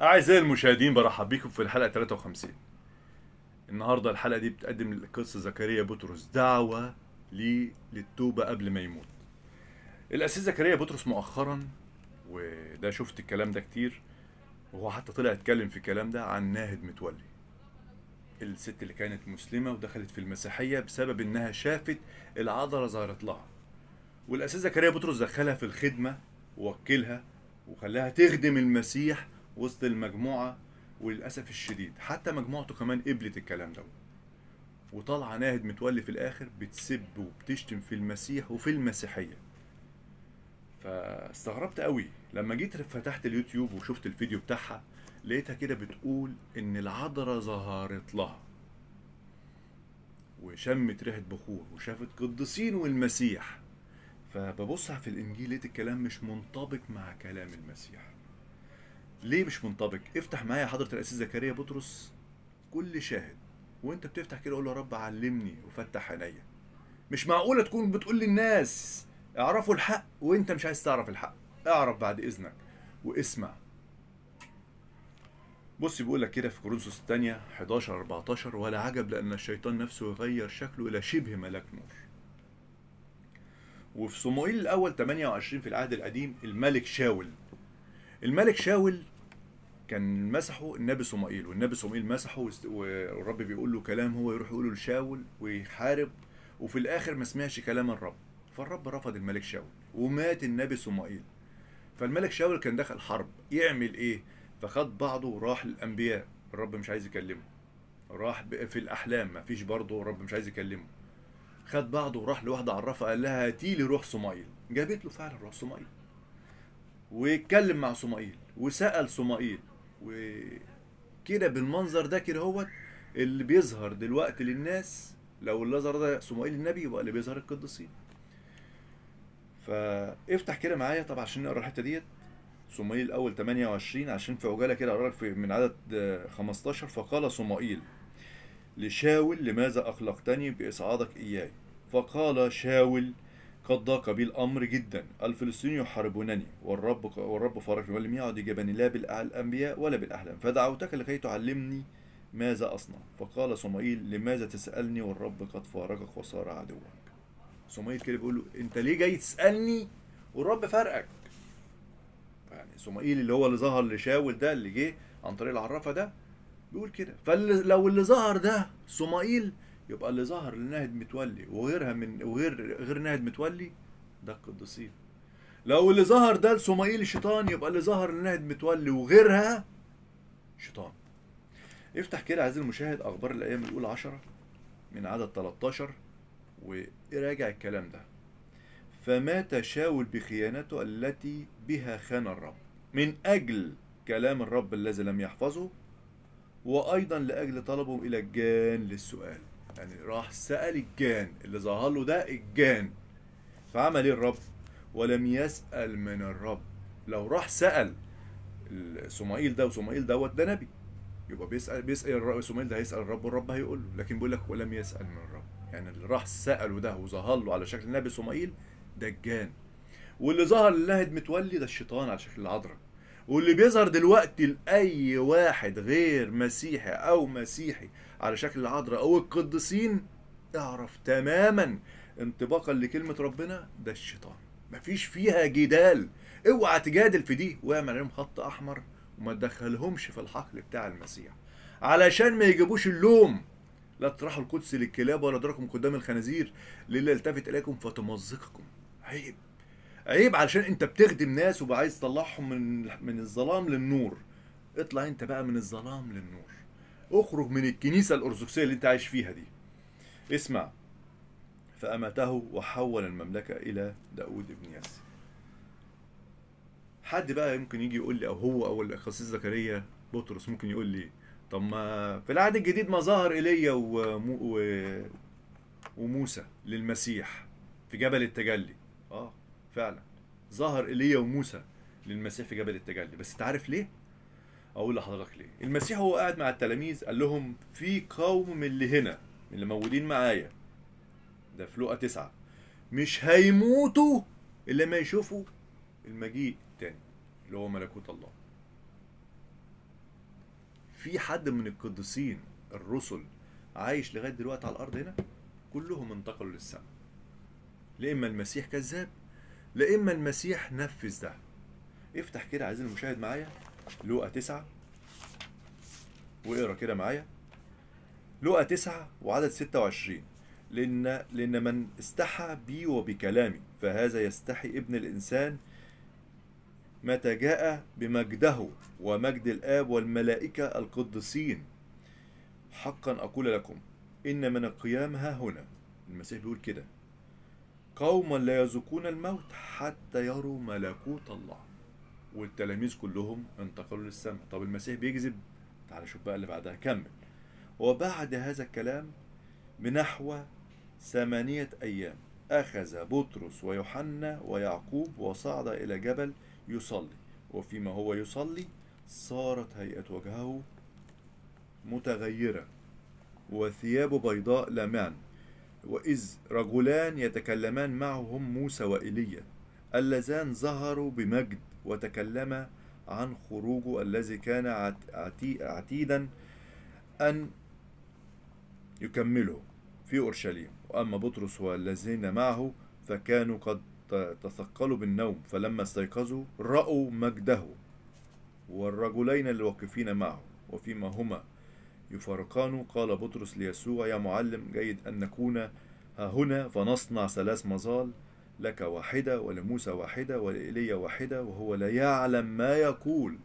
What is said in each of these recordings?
أعزائي المشاهدين، برحب بكم في الحلقة 53. النهاردة الحلقة دي بتقدم قصة زكريا بطرس، دعوة للتوبة قبل ما يموت. الأسيس زكريا بطرس مؤخرا، وده شفت الكلام ده كتير، وهو حتى طلع اتكلم في الكلام ده عن ناهد متولي، الست اللي كانت مسلمة ودخلت في المسيحية بسبب إنها شافت العذراء ظهرت لها، والأسيس زكريا بطرس دخلها في الخدمة ووكلها وخلاها تخدم المسيح وسط المجموعة. وللأسف الشديد حتى مجموعته كمان قبلت الكلام ده، وطالعة ناهد متولي في الآخر بتسب وبتشتم في المسيح وفي المسيحية. فاستغربت قوي لما جيت فتحت اليوتيوب وشفت الفيديو بتاعها، لقيتها كده بتقول إن العذراء ظهرت لها وشمت ريحة بخور وشافت قديسين والمسيح. فببص في الانجيل لقيت الكلام مش منطبق مع كلام المسيح. ليه مش منطبق؟ افتح معايا حضرة الأسيس زكريا بطرس كل شاهد، وانت بتفتح كده قول له يا رب علمني وفتح عينيا. مش معقولة تكون بتقول للناس اعرفوا الحق وانت مش عايز تعرف الحق. اعرف بعد اذنك واسمع. بص بيقول لك كده في كورنثوس الثانية 11 14: ولا عجب لأن الشيطان نفسه يغير شكله إلى شبه ملاك نور. وفي صموئيل الأول 28 في العهد القديم الملك شاول كان مسحه النبي صموئيل، والنبي صموئيل مسحه والرب بيقول له كلام هو يروح يقوله لشاول ويحارب، وفي الاخر ما سمعش كلام الرب، فالرب رفض الملك شاول ومات النبي صموئيل. فالملك شاول كان دخل حرب، يعمل ايه؟ فخد بعضه وراح للانبياء، الرب مش عايز يكلمه. راح في الاحلام، ما فيش برضه، الرب مش عايز يكلمه. خد بعضه وراح لواحده عرفها، قال لها هاتي لي روح صموئيل. جابت له فعلا روح صموئيل، واتكلم مع صموئيل وسأل صموئيل. وكده بالمنظر ده كده هو اللي بيظهر دلوقتي للناس. لو اللي ظهر ده صموئيل النبي يبقى اللي بيظهر القديسين. فافتح كده معايا طبعا عشان نقرا الحته ديت. صموئيل الاول 28 عشان في عجاله كده اقرا لك من عدد 15: فقال صموئيل لشاول لماذا اخلقتني باصعادك اياي؟ فقال شاول قد ضاق بي الامر جدا، الفلسطينيون يحاربونني والرب فارقني ولم يعد يجبني لا بالانبياء ولا بالاحلام، فدعوتك لكي تعلمني ماذا اصنع. فقال صموئيل لماذا تسالني والرب قد فارقك وصار عدوك؟ صموئيل كده بيقول له انت ليه جاي تسالني والرب فارقك؟ يعني صموئيل اللي هو اللي ظهر لشاول ده، اللي جه عن طريق العرافه ده، بيقول كده. فلو اللي ظهر ده صمائيل، يبقى اللي ظهر لناهد متولي وغيرها من غير ناهد متولي ده القديسين. لو اللي ظهر ده لصمائيل الشيطان، يبقى اللي ظهر لناهد متولي وغيرها شيطان. افتح كده عزيزي المشاهد اخبار الايام الاولى 10 من عدد 13 وراجع الكلام ده. فمات شاول بخيانته التي بها خان الرب من اجل كلام الرب الذي لم يحفظه، وايضا لاجل طلبه الى الجان للسؤال. يعني راح سأل الجان اللي ظهر له ده، الجان. فعمل ايه الرب؟ ولم يسأل من الرب. لو راح سأل صموئيل ده، وصموئيل دوت ده نبي، يبقى بيسأل الرب. صموئيل ده هيسأل الرب والرب هيقول له، لكن بيقول لك ولم يسأل من الرب. يعني اللي راح سأله ده وظهر له على شكل نبي صموئيل ده الجان، واللي ظهر للاهد متولي ده الشيطان على شكل العذراء. واللي بيظهر دلوقتي لأي واحد غير مسيحي أو مسيحي على شكل العذراء أو القديسين، اعرف تماما انطباقا لكلمة ربنا ده الشيطان. مفيش فيها جدال. اوعى تجادل في دي، واعمل عليهم خط أحمر وما تدخلهمش في الحقل بتاع المسيح، علشان ما يجيبوش اللوم. لا تطرحوا القدس للكلاب ولا دراكم قدام الخنازير للا التفت إليكم فتمزقكم. عيب، عيب، علشان انت بتخدم ناس وعايز تطلعهم من الظلام للنور. اطلع انت بقى من الظلام للنور. اخرج من الكنيسة الأرثوذكسية اللي انت عايش فيها دي. اسمع. فأماته وحول المملكة إلى داود بن ياسر. حد بقى ممكن يجي يقول لي، أو هو أو القسيس زكريا بطرس ممكن يقول لي، طب ما في العهد الجديد ما ظهر ايليا وموسى للمسيح في جبل التجلي. اه فعلا ظهر ايليا وموسى للمسيح في جبل التجلي، بس تعرف ليه؟ اقول لحضرتك ليه. المسيح هو قاعد مع التلاميذ قال لهم في قوم من اللي هنا، من اللي موجودين معايا، ده في لوقا 9، مش هيموتوا الا ما يشوفوا المجيء التاني اللي هو ملكوت الله. في حد من القديسين الرسل عايش لغاية دلوقتي على الأرض هنا؟ كلهم انتقلوا للسماء. لا إما المسيح كذاب، لا إما المسيح نفذ ده. افتح كده عايزين المشاهد معايا لوقا 9 واقرا كده معايا لوقا 9 وعدد 26. لأن من استحى بي وبكلامي فهذا يستحي ابن الإنسان متى جاء بمجده ومجد الآب والملائكة القديسين. حقا أقول لكم إن من القيام ها هنا، المسيح بيقول كده، قوما لا يذوقون الموت حتى يروا ملكوت الله. والتلاميذ كلهم انتقلوا للسماء. طب المسيح بيكذب؟ تعال شوف بقى اللي بعدها، كمل. وبعد هذا الكلام بنحو 8 أيام أخذ بطرس ويوحنا ويعقوب وصعد إلى جبل يصلي، وفيما هو يصلي صارت هيئة وجهه متغيرة وثيابه بيضاء لامعا، وإذ رجلان يتكلمان معه هم موسى وإيليا اللذان ظهروا بمجد وتكلما عن خروجه الذي كان عتيدا أن يكمله في أورشليم. وأما بطرس والذين معه فكانوا قد تثقلوا بالنوم، فلما استيقظوا رأوا مجده والرجلين الواقفين معه. وفيما هما يفارقان قال بطرس ليسوع: يا معلم، جيد أن نكون ها هنا فنصنع 3 مظال، لك واحدة ولموسى واحدة ولإيليا واحدة. وهو لا يعلم ما يقول.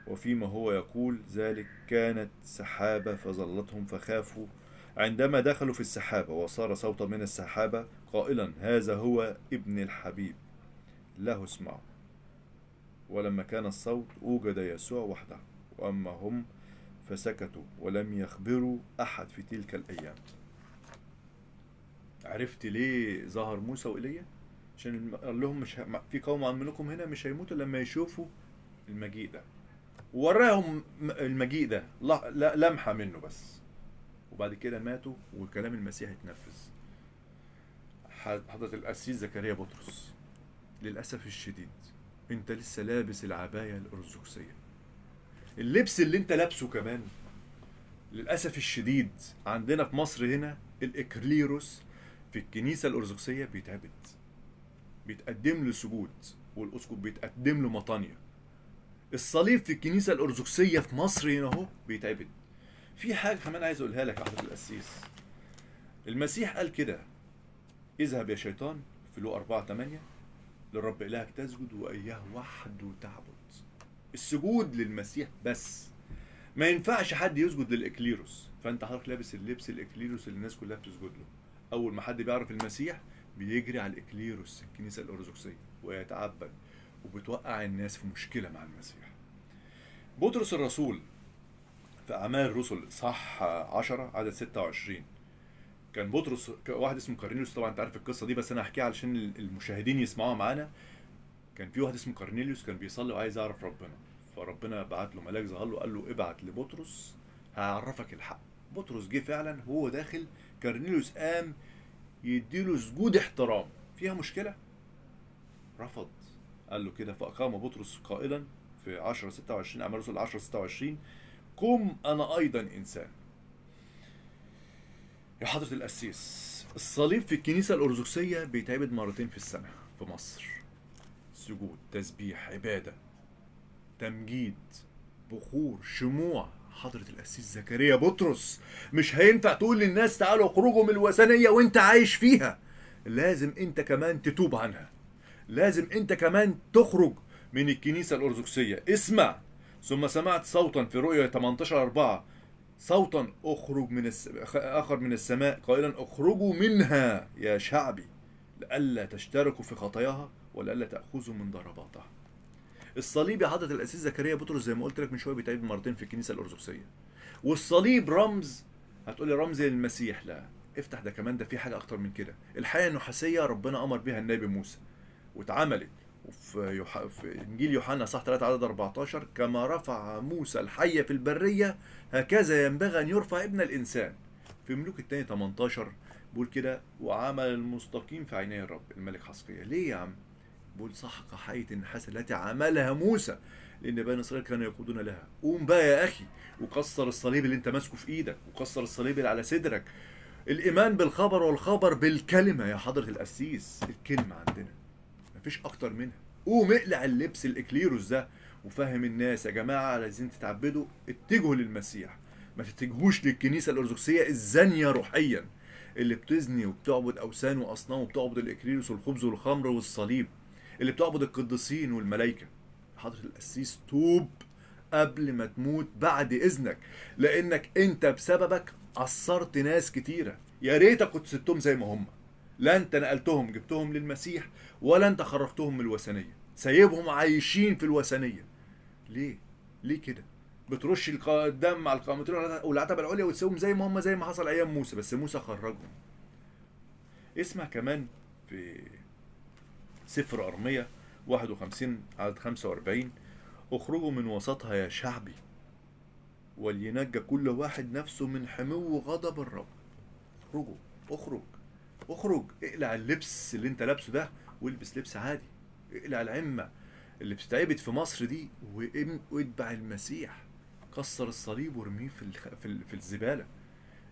وفيما هو يقول ذلك كانت سحابة فظلتهم فخافوا عندما دخلوا في السحابة، وصار صوتا من السحابة قائلا: هذا هو ابن الحبيب له اسمعوا. ولما كان الصوت أوجد يسوع وحده، وأما هم فسكتوا ولم يخبروا أحد في تلك الأيام. عرفت ليه ظهر موسى وإيليا؟ عشان قال لهم مش في قوم منكم هنا مش هيموتوا لما يشوفوا المجيء ده. وراهم المجيء ده لمحة منه بس، وبعد كده ماتوا وكلام المسيح اتنفذ. حضرة القسيس زكريا بطرس، للأسف الشديد انت لسه لابس العباية الأرثوذكسية. اللبس اللي انت لابسه كمان للأسف الشديد عندنا في مصر هنا الإكليروس في الكنيسة الأرثوذكسية بيتقدم له سجود، والأسقف بيتقدم له مطانية. الصليب في الكنيسة الأرثوذكسية في مصر هنا اهو بيتعبد. في حاجة كمان عايز أقولها لك يا حضرة القسيس. المسيح قال كده: اذهب يا شيطان في لوقا 4:8 للرب إلهك تسجد وإياه وحده تعبد. السجود للمسيح بس، ما ينفعش حد يسجد للإكليروس. فأنت حضرتك لابس اللبس الإكليروس اللي الناس كلها بتسجد له. أول ما حد بيعرف المسيح بيجري على الإكليروس الكنيسة الأرثوذكسية ويتعبد، وبتوقع الناس في مشكلة مع المسيح. بطرس الرسول في أعمال الرسل صح 10 عدد 26 كان بطرس واحد اسمه كورنيليوس. طبعا انت عارف القصه دي بس انا هحكيها علشان المشاهدين يسمعوها معانا. كان في واحد اسمه كورنيليوس كان بيصلي وعايز يعرف ربنا، فربنا بعت له ملاك ظهر له قال له: ابعت لبطرس هيعرفك الحق. بطرس جه فعلا وهو داخل كورنيليوس قام يديله سجود احترام. فيها مشكله؟ رفض. قال له كده: فأقام بطرس قائلا في 10:26 أعمال الرسل 10:26: قم أنا أيضا إنسان. يا حضرة القسيس، الصليب في الكنيسة الأرثوذكسية بيتعبد مرتين في السنة في مصر: سجود، تسبيح، عبادة، تمجيد، بخور، شموع. حضرة القسيس زكريا بطرس، مش هينفع تقول للناس تعالوا اخرجوا من الوثنية وانت عايش فيها. لازم انت كمان تتوب عنها. لازم انت كمان تخرج من الكنيسة الأرثوذكسية. اسمع: ثم سمعت صوتا في رؤيا 18:4 صوتا آخر من السماء قائلا: اخرجوا منها يا شعبي لئلا تشتركوا في خطاياها ولئلا تأخذوا من ضرباتها. الصليب يا حضرة القسيس زكريا بطرس زي ما قلت لك من شويه بيتعبد مرتين في الكنيسة الأرثوذكسية. والصليب رمز، هتقولي رمز للمسيح. لا، افتح ده كمان، ده في حاجة أكتر من كده. الحياة النحاسية ربنا أمر بها النبي موسى واتعملت. في إنجيل يوحنا صح 3 عدد 14: كما رفع موسى الحية في البرية هكذا ينبغي أن يرفع ابن الإنسان. في ملوك الثاني 18 بيقول كده: وعمل المستقيم في عيني الرب. الملك حسقيا ليه يا عم؟ بيقول: سحق حية النحاس التي عملها موسى لان بني اسرائيل كانوا يقودون لها. قوم بقى يا اخي وكسر الصليب اللي انت ماسكه في ايدك، وكسر الصليب اللي على صدرك. الايمان بالخبر والخبر بالكلمه يا حضره القسيس، الكلمه عندنا مفيش اكتر منها. قوم اقلع اللبس الاكليروس ده وفهم الناس يا جماعه عايزين تتعبدوا اتجهوا للمسيح، ما تتجهوش للكنيسه الارثوذكسيه الزانيه روحيا اللي بتزني وبتعبد اوثان واصنام وبتعبد الاكليروس والخبز والخمر والصليب، اللي بتعبد القديسين والملائكه. حضره القسيس توب قبل ما تموت بعد اذنك، لانك انت بسببك عصرت ناس كتيره. يا ريتك كنت سبتهم زي ما هم، لا انت نقلتهم جبتهم للمسيح ولا انت خرجتهم من الوثنيه، سايبهم عايشين في الوثنيه. ليه؟ ليه كده؟ بترش الدم على القائمتين والعتبه العليا وتسيبهم زي ما هم، زي ما حصل ايام موسى، بس موسى خرجهم. اسمع كمان في سفر ارميا 51 عدد 45: اخرجوا من وسطها يا شعبي ولينجى كل واحد نفسه من حمو غضب الرب. اخرجوا، اخرج، اخرج، اقلع اللبس اللي انت لابسه ده والبس لبس عادي، اقلع العمة اللي بتتعبد في مصر دي واتبع المسيح. كسر الصليب وارميه في الزبالة.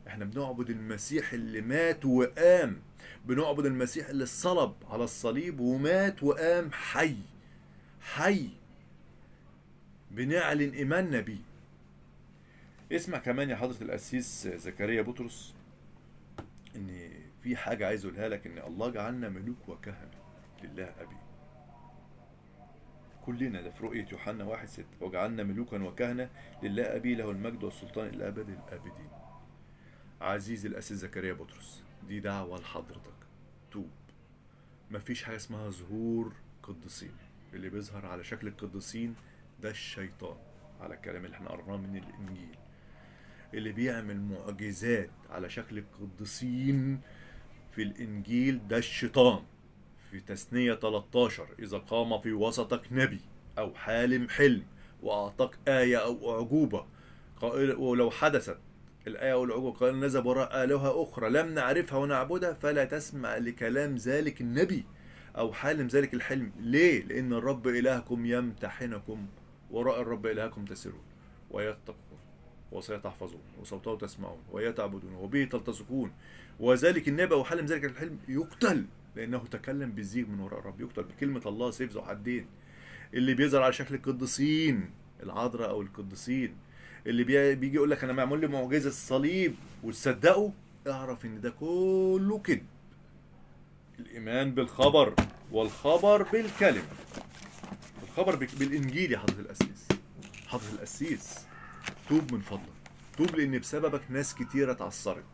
احنا بنعبد المسيح اللي مات وقام، بنعبد المسيح اللي اتصلب على الصليب ومات وقام حي، حي، بنعلن ايماننا بيه. اسمع كمان يا حضرة القسيس زكريا بطرس ان في حاجة عايز اقولها لك، ان الله جعلنا ملوك وكهنة لله ابي. كلنا ده في رؤية يوحنا 1:6: وجعلنا ملوكا وكهنة لله ابي له المجد والسلطان الى ابد الابدين. عزيزي القسيس زكريا بطرس، دي دعوة لحضرتك، توب. مفيش حاجة اسمها ظهور قديسين، اللي بيظهر على شكل القديسين ده الشيطان، على الكلام اللي احنا قرناه من الانجيل. اللي بيعمل معجزات على شكل القديسين في الانجيل ده الشيطان. في تثنية 13: اذا قام في وسطك نبي او حالم حلم واعطاك آية او اعجوبة ولو حدثت الآية أو العجوبة قال نذهب وراء آلهة أخرى لم نعرفها ونعبدها، فلا تسمع لكلام ذلك النبي أو حالم ذلك الحلم. ليه؟ لأن الرب إلهكم يمتحنكم، وراء الرب إلهكم تسيرون ويتقون وسيتحفظون وصوته تسمعون ويتعبدون وبه تلتصقون، وذلك النبي أو حالم ذلك الحلم يقتل لأنه تكلم بالزيغ من وراء الرب. يقتل بكلمة الله سيف ذو حدين. اللي بيظهر على شكل القديسين، العذراء أو القديسين، اللي بيجي يقول لك انا معمول لي معجزه الصليب وتصدقوا، اعرف ان ده كله كذب. الايمان بالخبر والخبر بالكلمه، الخبر بالانجيل يا حضره القسيس. حضره القسيس توب من فضلك، توب لان بسببك ناس كتيره اتعثرت،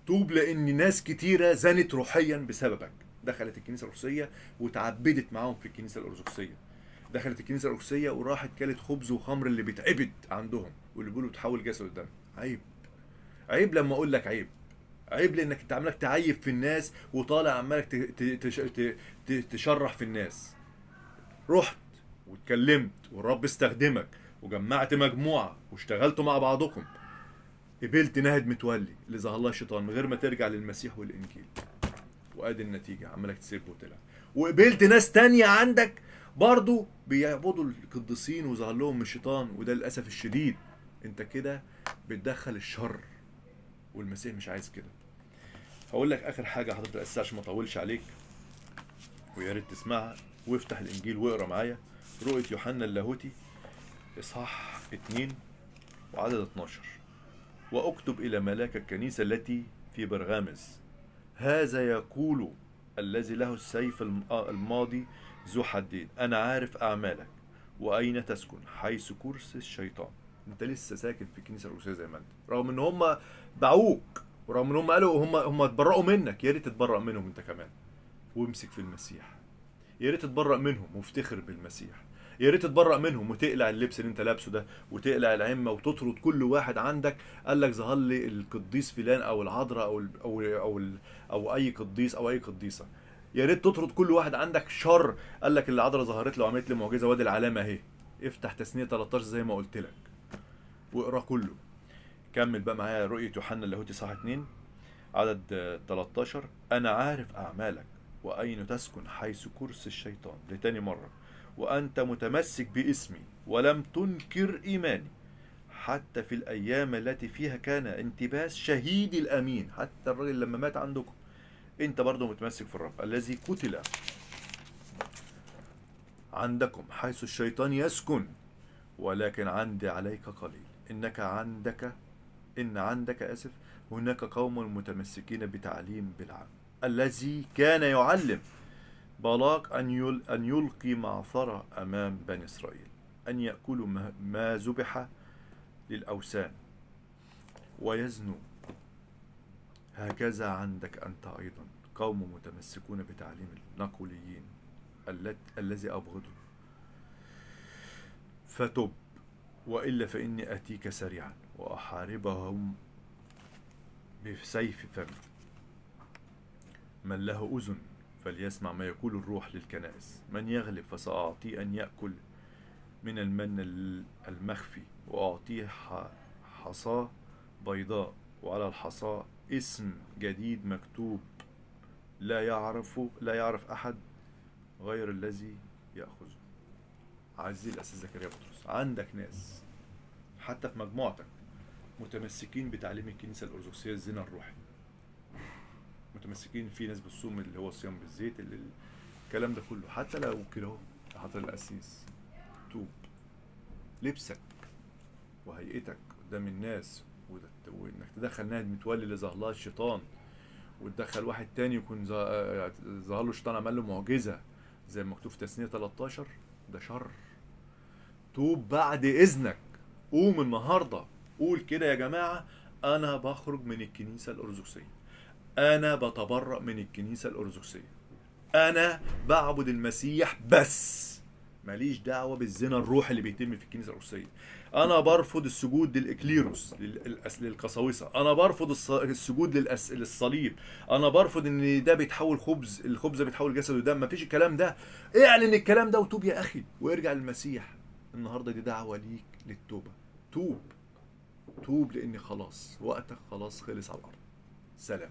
توب لان ناس كتيره زنت روحيا بسببك، دخلت الكنيسه الارثوذكسيه وتعبدت معاهم في الكنيسه الارثوذكسيه، دخلت الكنيسه الارثوذكسيه وراحت كلت خبز وخمر اللي بيتعبد عندهم واللي بيقولوا بتحول جسد الدم. عيب، عيب لما اقول لك عيب، عيب لانك انت عمالك تعيب في الناس وطالع عمالك تشرح في الناس. رحت واتكلمت والرب استخدمك وجمعت مجموعه واشتغلتوا مع بعضكم، قبلت ناهد متولي اللي ظهر الله الشيطان من غير ما ترجع للمسيح والانجيل، وادي النتيجه عمالك تسيب وتلعب. وقبلت ناس تانية عندك برضو بيعبدوا القديسين وظهر لهم الشيطان، وده للاسف الشديد انت كده بتدخل الشر، والمسيح مش عايز كده. هقول لك اخر حاجه حضرتك القسيس عشان ما اطولش عليك ويا ريت تسمعها، وافتح الانجيل واقرا معايا رؤيه يوحنا اللاهوتي اصحاح 2 وعدد 12: واكتب الى ملاك الكنيسه التي في برغامز، هذا يقول الذي له السيف الماضي ذو حدين، انا عارف اعمالك واين تسكن حيث كرسي الشيطان. انت لسه ساكن في الكنيسه الارثوذكسيه زي ما انت، رغم ان هم باعوك ورغم ان هم قالوا هم اتبرأوا منك. يا ريت تتبرأ منهم انت كمان وامسك في المسيح، يا ريت تتبرأ منهم وافتخر بالمسيح، يا ريت تتبرأ منهم وتقلع اللبس اللي انت لابسه ده وتقلع العمه وتطرد كل واحد عندك قال لك ظهر لي القديس فلان او العذراء او اي قديس او اي قديسه. يا ريت تطرد كل واحد عندك شر قال لك العذراء ظهرت له وعملت لي معجزه وادي العلامه اهي. افتح تثنيه 13 زي ما قلت لك واقرا كله. كمل بقى معايا رؤيه يوحنا اللاهوتي صح 2 عدد 13: انا عارف اعمالك واين تسكن حيث كرسي الشيطان، لتاني مره، وانت متمسك باسمي ولم تنكر إيماني حتى في الأيام التي فيها كان انتباس شهيدي الأمين. حتى الراجل لما مات عندكم أنت برضو متمسك في الرب الذي قتل عندكم حيث الشيطان يسكن، ولكن عندي عليك قليل. إن عندك هناك قوم متمسكين بتعليم بلعام الذي كان يعلم بلاق أن يلقي معثرة أمام بني إسرائيل، أن يأكلوا ما ذبح للأوثان ويزنوا. هكذا عندك أنت أيضا قوم متمسكون بتعليم النقوليين الذي أبغضه. فتب، وإلا فإني أتيك سريعا وأحاربهم بسيف فمي. من له أذن فليسمع ما يقول الروح للكنائس. من يغلب فسأعطيه أن يأكل من المن المخفي، وأعطيه حصاة بيضاء، وعلى الحصاة اسم جديد مكتوب لا يعرف أحد غير الذي يأخذه. عزيزي الأستاذ زكريا بطرس، عندك ناس حتى في مجموعتك متمسكين بتعليم الكنيسة الأرثوذكسية الزنا الروحي، متمسكين. في ناس بالصوم اللي هو الصيام بالزيت، الكلام ده كله. حتى لو كده حضر القسيس، توب. لبسك وهيئتك قدام الناس، وانك تدخل ناهد متولي اللي ظهر لها الشيطان، وتدخل واحد تاني يكون ظهر له الشيطان عمل له معجزة زي ما مكتوب في تثنية 13، ده شر. توب بعد إذنك. قوم النهاردة قول كده: يا جماعة أنا بخرج من الكنيسة الأرثوذكسية، أنا بتبرأ من الكنيسة الأرثوذكسية، أنا بعبد المسيح بس، ماليش دعوة بالزنا الروحي اللي بيتم في الكنيسة الأرثوذكسية. أنا برفض السجود للإكليروس للقساوسة، أنا برفض السجود للصليب، أنا برفض إن ده بيتحول الخبز بيتحول جسد ودم. مفيش الكلام ده. اعلن الكلام ده وتوب يا أخي وارجع للمسيح. النهاردة دي دعوة ليك للتوبة. توب، لأن خلاص وقتك خلاص خلص على الأرض. سلام.